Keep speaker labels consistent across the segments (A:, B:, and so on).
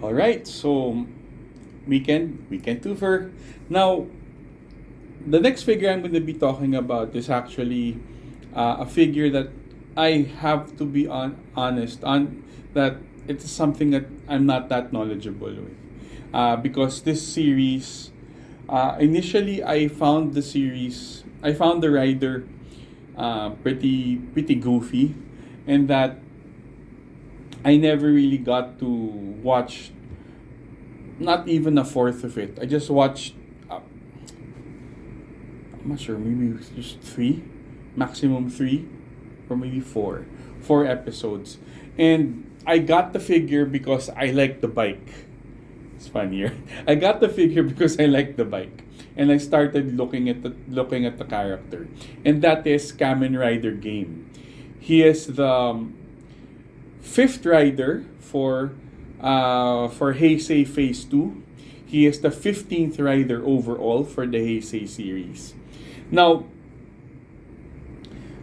A: All right, so weekend twofer. Now, the next figure I'm going to be talking about is actually a figure that I have to be honest on, that it's something that I'm not that knowledgeable with. Because this series, initially I found the rider pretty goofy, and that I never really got to watch not even a fourth of it. I just watched, I'm not sure, maybe just three, maximum three, or maybe four episodes. And I got the figure because I like the bike. It's funnier. I got the figure because I like the bike. And I started looking at the character. And that is Kamen Rider Gaim. He is the fifth rider for Heisei Phase 2. He is the 15th rider overall for the Heisei series. Now,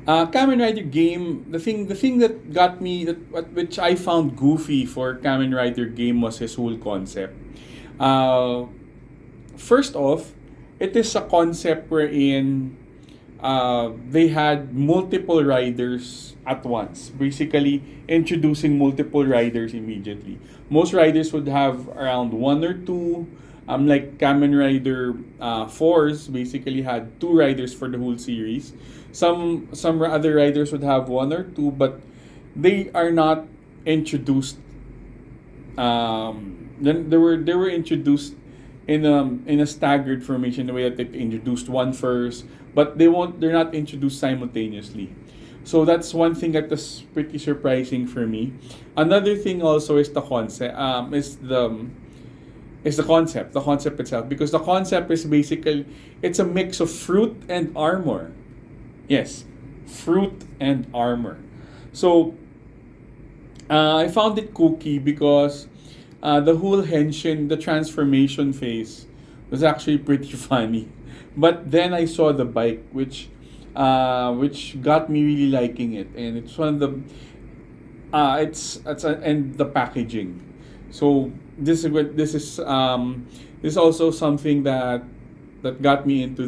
A: Kamen Rider Gaim, the thing that got me, which I found goofy for Kamen Rider Gaim, was his whole concept. Uh, First off, it is a concept wherein they had multiple riders at once, basically introducing multiple riders immediately. Most riders would have around one or two. Like Kamen Rider 4s basically had two riders for the whole series. Some other riders would have one or two, but they are not introduced. Then they were introduced in a staggered formation, the way that they introduced one first, but they're not introduced simultaneously. So that's one thing that was pretty surprising for me. Another thing also is the concept. The concept itself, because the concept is basically, it's a mix of fruit and armor. Yes, fruit and armor. So I found it kooky because the whole henshin, the transformation phase, was actually pretty funny. But then I saw the bike, which got me really liking it, and it's one of the and the packaging. So this is also something that got me into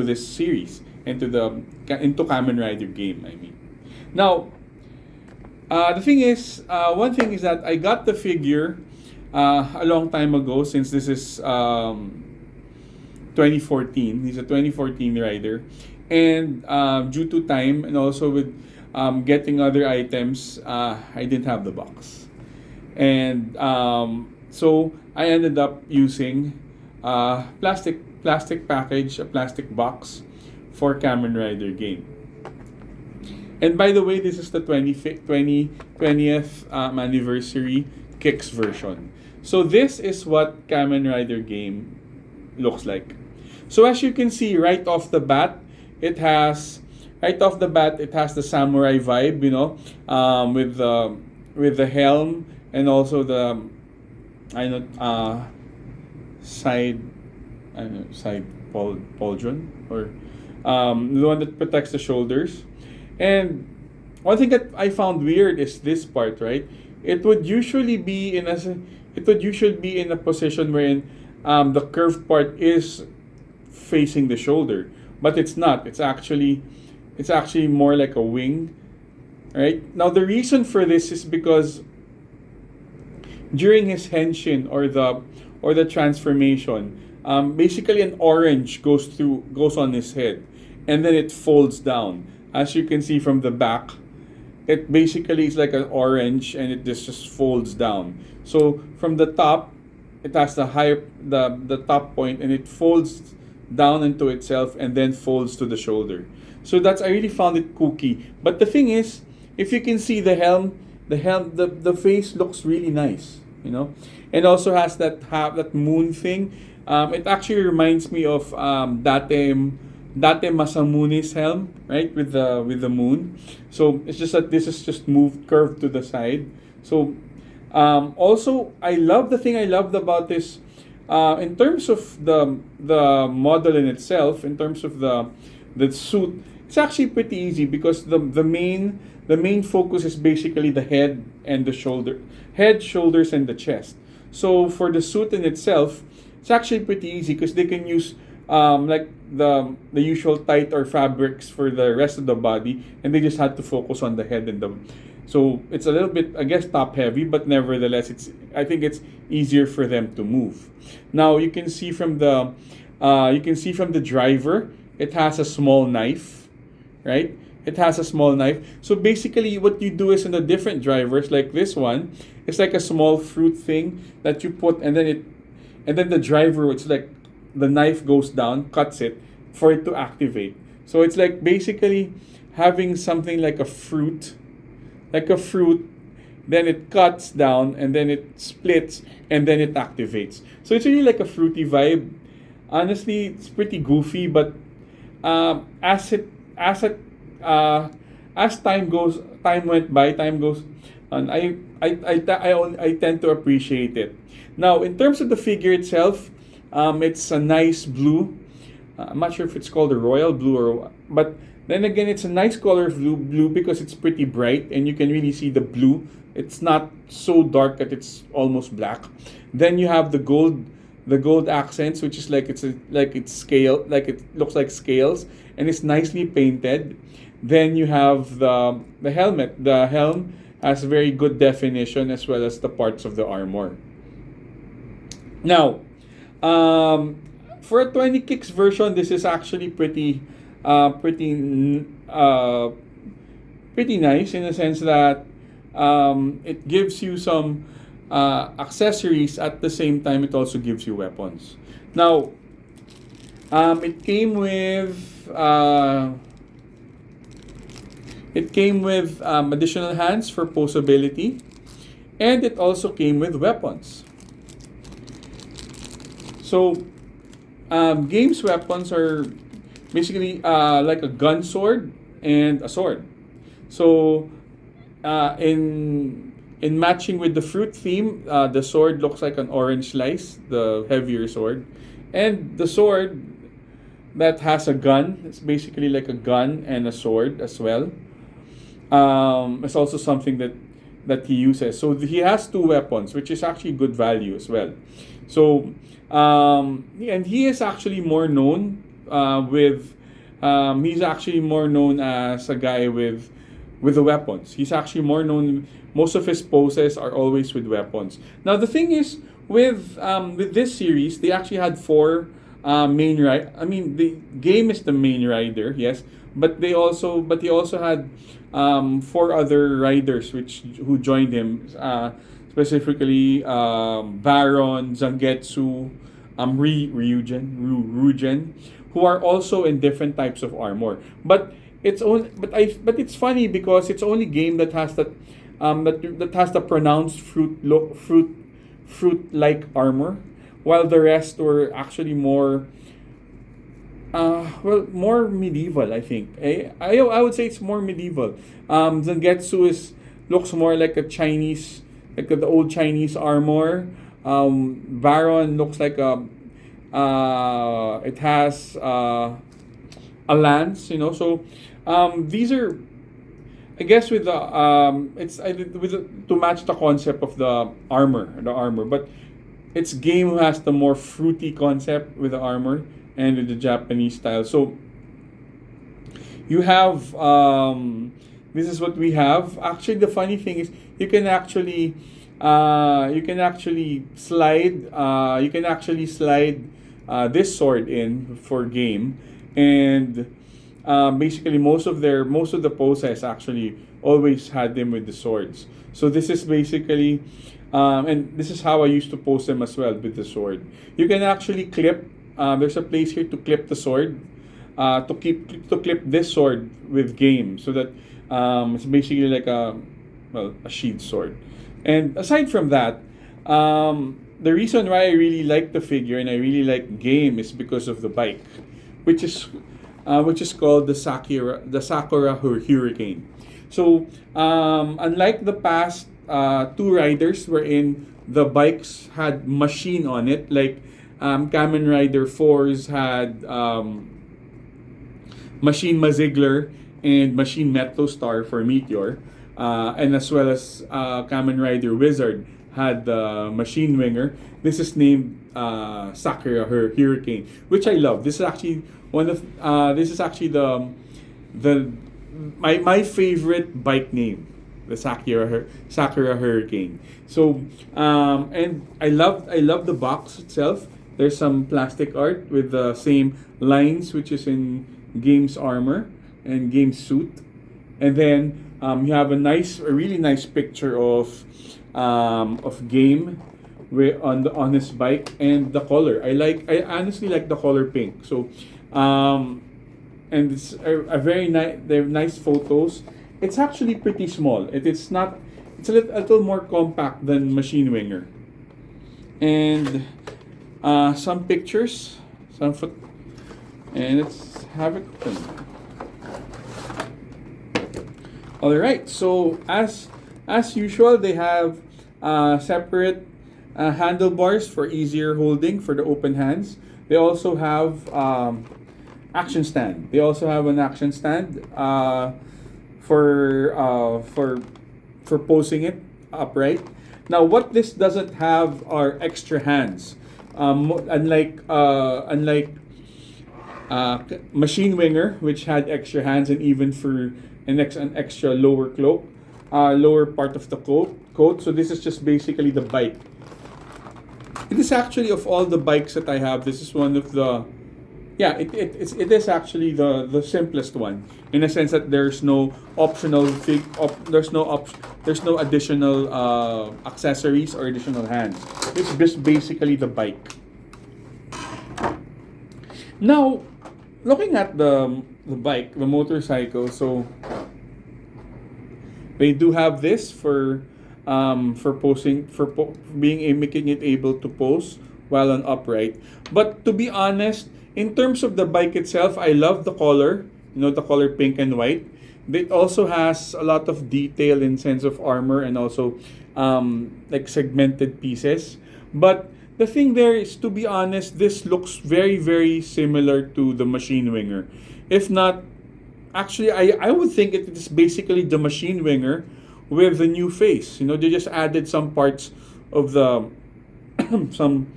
A: this series, into Kamen Rider Gaim. I mean, now the thing is, one thing is that I got the figure a long time ago, since this is 2014. He's a 2014 rider. And due to time, and also with getting other items, I didn't have the box. And so I ended up using plastic package, a plastic box for Kamen Rider Gaim. And by the way, this is the 20th anniversary Kicks version. So this is what Kamen Rider Gaim looks like. So as you can see, it has it has the samurai vibe, with the helm, and also the I know side side pauldron, or the one that protects the shoulders. And one thing that I found weird is this part, right? It would usually be in a position wherein the curved part is facing the shoulder, but it's not. It's actually more like a wing, right? Now the reason for this is because during his henshin, or the transformation, basically an orange goes on his head, and then it folds down. As you can see from the back, it basically is like an orange, and it just folds down. So from the top, it has the top point, and it folds down into itself, and then folds to the shoulder. So I really found it kooky. But the thing is, if you can see the face looks really nice, and also has that moon thing. It actually reminds me of Date Masamune's helm, right, with the moon. So it's just that this is just curved to the side. So also, I loved about this, in terms of the model in itself, in terms of the suit. It's actually pretty easy, because the main focus is basically the head and the shoulder, head, shoulders, and the chest. So for the suit in itself, it's actually pretty easy because they can use like the usual tight or fabrics for the rest of the body, and they just had to focus on the head and the. So it's a little bit, I guess, top heavy, but nevertheless, I think it's easier for them to move. Now you can see from the driver, it has a small knife, right? It has a small knife. So basically, what you do is in the different drivers, like this one, it's like a small fruit thing that you put, and then the driver, it's like the knife goes down, cuts it for it to activate. So it's like basically having something like a fruit, then it cuts down, and then it splits, and then it activates. So it's really like a fruity vibe. Honestly, it's pretty goofy, but as it as time went by, time goes on. I tend to appreciate it. Now, in terms of the figure itself, it's a nice blue. I'm not sure if it's called a royal blue but then again, it's a nice color of blue because it's pretty bright and you can really see the blue. It's not so dark that it's almost black. Then you have the gold accents, which is like it's scale, like it looks like scales, and it's nicely painted. Then you have the helmet. The helm has very good definition as well as the parts of the armor. Now, for a 20 kicks version, this is actually pretty nice in the sense that it gives you some accessories. At the same time, it also gives you weapons. Now, it came with additional hands for posability, and it also came with weapons. So, Gaim's weapons are basically like a gun sword and a sword. So, in matching with the fruit theme, the sword looks like an orange slice, the heavier sword, and the sword that has a gun. It's basically like a gun and a sword as well. It's also something that he uses. So he has two weapons, which is actually good value as well. So and he is actually more known he's actually more known as a guy with the weapons. He's actually more known. Most of his poses are always with weapons. Now the thing is with this series, they actually had four main ride. I mean, the Gaim is the main rider, yes, but he also had four other riders who joined him, specifically Baron, Zangetsu, Ryugen, who are also in different types of armor. But it's it's funny because it's only Gaim that has that has the pronounced fruit like armor, while the rest were actually more more medieval, I think. I would say it's more medieval. Zangetsu looks more like a Chinese, like the old Chinese armor. Baron looks like it has a lance, So these are, I guess, with the to match the concept of the armor, but it's Gaim who has the more fruity concept with the armor and with the Japanese style. So you have this is what we have. Actually, the funny thing is you can actually slide this sword in for Gaim, and basically most of the poses actually always had them with the swords. So this is basically and this is how I used to pose them as well with the sword. You can actually clip. There's a place here to clip the sword, to clip this sword with Gaim, so that it's basically like a sheath sword. And aside from that, the reason why I really like the figure and I really like Gaim is because of the bike, which is called the Sakura Hurricane. So unlike the past two riders wherein the bikes had machine on it, like Kamen Rider 4's had Machine Mazigler and Machine Metal Star for Meteor. and as well as Kamen Rider Wizard had the machine winger. This is named Sakura Hurricane, which I love. This is actually the my favorite bike name, the Sakura Hurricane. So and I love the box itself. There's some plastic art with the same lines, which is in Gaim's armor and Gaim's suit, and then you have a really nice picture of Gaim on his bike, and the color. I honestly like the color pink. So and it's a very nice. They're nice photos. It's actually pretty small. It's not. It's a little more compact than Machine Winger, and some pictures, some foot, and let's have it open. All right. So as usual, they have separate handlebars for easier holding for the open hands. They also have action stand. They also have an action stand for posing it upright. Now, what this doesn't have are extra hands. Unlike Machine Winger, which had extra hands, and even for an extra lower cloak, lower part of the coat. So this is just basically the bike. It is actually, of all the bikes that I have, this is one of the, yeah, it is actually the simplest one, in a sense that there's no optional there's no additional accessories or additional hands. It's just basically the bike. Now, looking at the bike, the motorcycle, so they do have this for posing, making it able to pose while on upright. But to be honest, in terms of the bike itself, I love the color. The color pink and white. It also has a lot of detail in sense of armor, and also like segmented pieces. But the thing there is, to be honest, this looks very, very similar to the Machine Winger. If not, actually, I would think it is basically the Machine Winger with the new face. They just added some parts of the some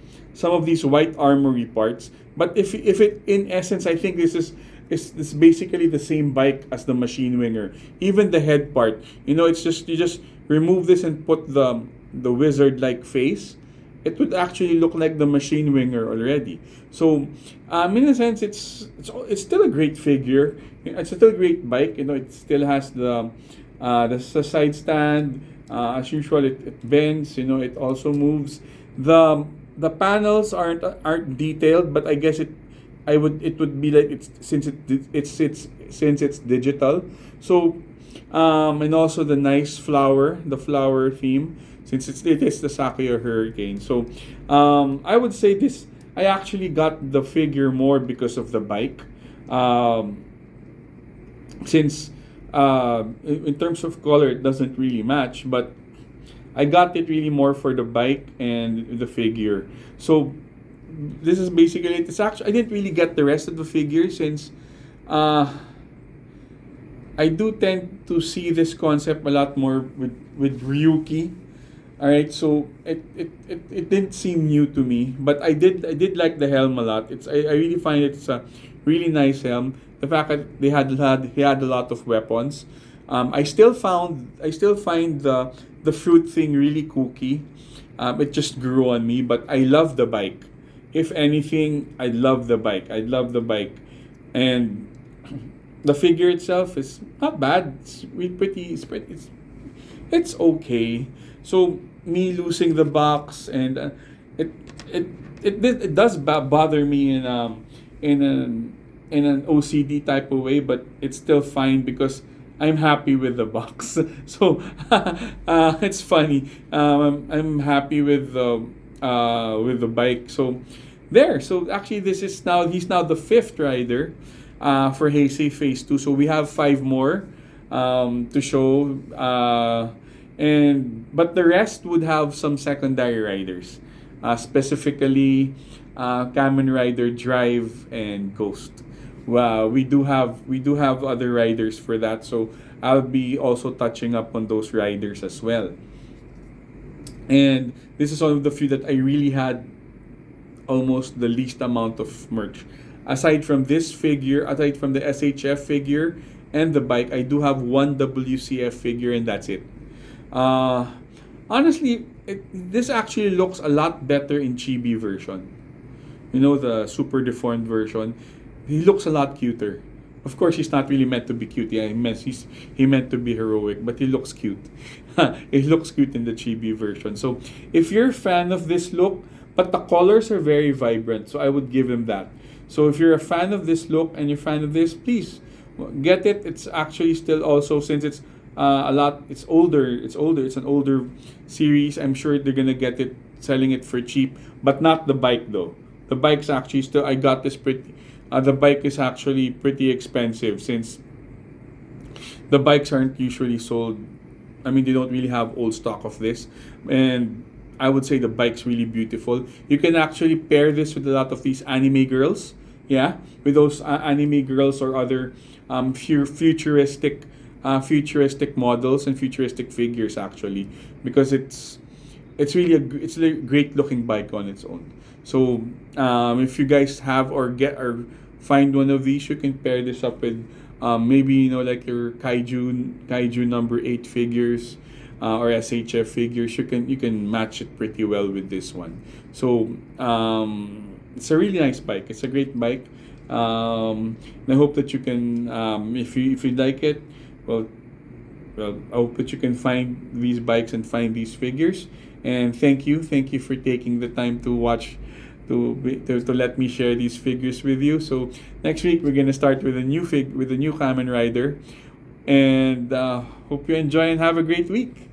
A: of these white armory parts. But if it, in essence, I think this is basically the same bike as the Machine Winger. Even the head part, it's just, you just remove this and put the wizard-like face. It would actually look like the Machine Winger already. So, in a sense, it's still a great figure. It's still a great bike. It still has the side stand. As usual, it bends. It also moves. The panels aren't detailed, but I guess it would be like since it's digital. So, and also the nice the flower theme, since it is the Sakura Hurricane. So, I would say this. I actually got the figure more because of the bike, since in terms of color it doesn't really match, but I got it really more for the bike and the figure. So this is basically it. It's actually, I didn't really get the rest of the figure, since I do tend to see this concept a lot more with Ryuki. All right, so it didn't seem new to me, but I did like the helm a lot. I really find it's a really nice helm. The fact that he had a lot of weapons. I still find the fruit thing really kooky. It just grew on me, but I love the bike. If anything, I love the bike. And the figure itself is not bad. It's really pretty. It's okay. So me losing the box, and it does bother me in an OCD type of way, but it's still fine because I'm happy with the box. So it's funny. I'm happy with the bike. So there. So actually, he's now the fifth rider for Heisei Phase 2. So we have 5 more to show. But the rest would have some secondary riders, specifically Kamen Rider Drive and Ghost. We do have other riders for that. So I'll be also touching up on those riders as well. And this is one of the few that I really had almost the least amount of merch. Aside from this figure, aside from the SHF figure and the bike, I do have one WCF figure, and that's it. Uh, Honestly, this actually looks a lot better in chibi version. You know, the super deformed version. He looks a lot cuter. Of course, he's not really meant to be cute. Yeah, he meant to be heroic, but he looks cute. He looks cute in the chibi version. So, if you're a fan of this look, but the colors are very vibrant, so I would give him that. So, if you're a fan of this look and you're a fan of this, please get it. It's actually still also, since it's a lot. It's older. It's older. It's an older series. I'm sure they're gonna get it, selling it for cheap, but not the bike though. The bike's actually still. I got this pretty. The bike is actually pretty expensive, since the bikes aren't usually sold. I mean, they don't really have old stock of this, and I would say the bike's really beautiful. You can actually pair this with a lot of these anime girls, yeah, with those anime girls or other futuristic models and futuristic figures actually, because it's really it's a great looking bike on its own. So if you guys have or get or find one of these, you can pair this up with maybe, you know, like your kaiju number 8 figures, or SHF figures. You can match it pretty well with this one. So it's a really nice bike. It's a great bike. And I hope that you can, if you like it, well, I hope that you can find these bikes and find these figures. And thank you for taking the time to watch, to let me share these figures with you. So next week we're gonna start with a new Kamen Rider, and hope you enjoy and have a great week.